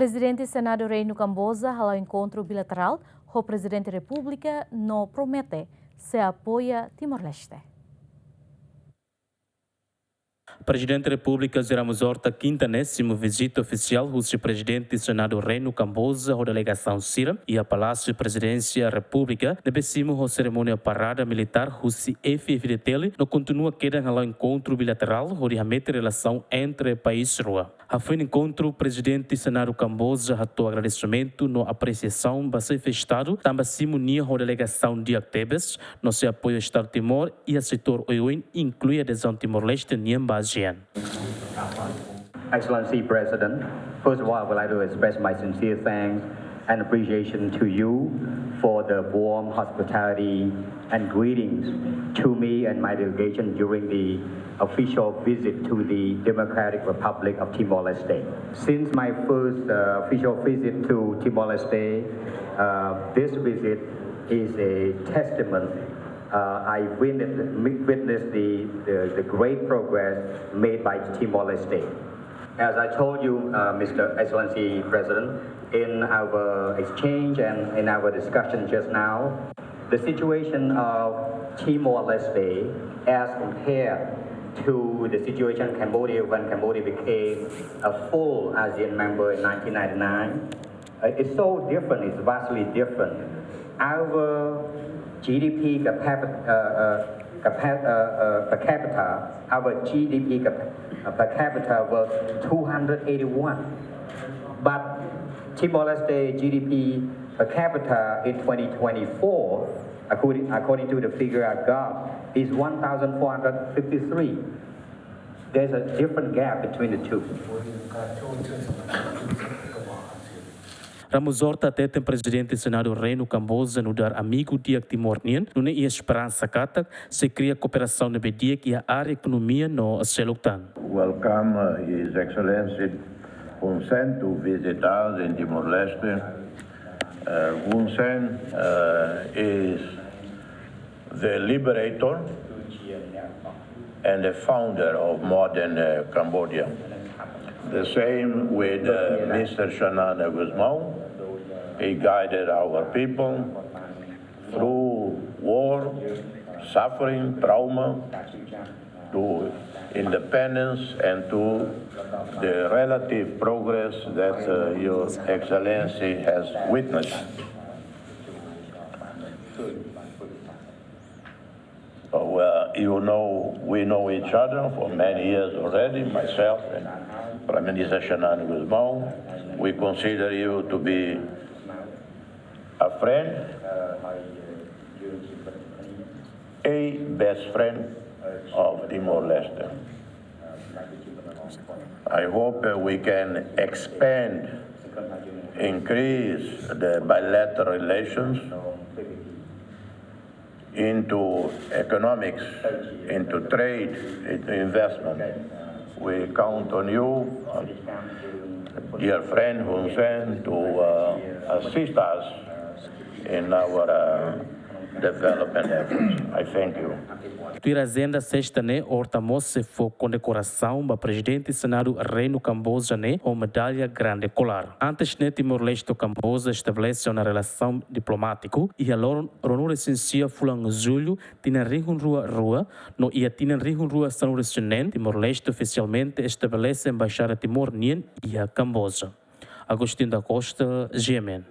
Prezidente Senadu Reinu Camboja hala'o enkontru bilateral com o Prezidente República no promete se apoia Timor-Leste. Prezidente República Ramos Horta quintanésimo visita oficial do Presidente Senadu Reinu Camboja à delegação Sira e a Palácio Presidência República debecimo a cerimônia parada militar Russi FFDTL no continua queda ao encontro bilateral onde remete relação entre países rua. A fim do encontro, o Presidente Senadu Camboja ratou agradecimento no apreciação manifestado também simonia a delegação de Actebes no seu apoio ao Estado de Timor e a setor OIN inclui a adesão Timor-Leste em Bajian. Excellency President, first of all, I would like to express my sincere thanks and appreciation to you for the warm hospitality and greetings to me and my delegation during the official visit to the Democratic Republic of Timor-Leste. Since my first official visit to Timor-Leste, this visit is a testament. I witnessed the great progress made by Timor-Leste. As I told you, Mr. Excellency President, in our exchange and in our discussion just now, the situation of Timor-Leste as compared to the situation in Cambodia when Cambodia became a full ASEAN member in 1999, is so different, it's vastly different. Our GDP per capita was 281. But Timor-Leste GDP per capita in 2024, according to the figure I got, is 1,453. There's a different gap between the two. Ramos Horta até tem Presidente Senadu Reinu Camboja no dar amigo dia Timor-Nien, no e esperança kata se cria cooperação na bedia e a área economia no Seluktan. Welcome His Excellency Hun Sen to visit us in Timor-Leste. Hun Sen is the liberator and the founder of modern Cambodia. The same with Mr. Shanana Guzmão. He guided our people through war, suffering, trauma, to independence and to the relative progress that Your Excellency has witnessed. So, we know each other for many years already, myself and Prime Minister Shanana Guzmão. We consider you to be a friend, a best friend of Timor-Leste. I hope we can expand, increase the bilateral relations into economics, into trade, into investment. We count on you, dear friend Hun Sen, to assist us in our development efforts. I thank you. Tuirazenda sexta né horta moça foi condecoração do Presidente Senadu Reinu Camboja né com medalha grande colar. Antes né Timor-Leste Camboja estabelece uma relação diplomática e a ronura essencia fulang julho tinha rua no ia tinha rua São Luciano Timor-Leste oficialmente estabelece a embaixada Timor-Nien e a Camboja. Agostinho da Costa, GMN.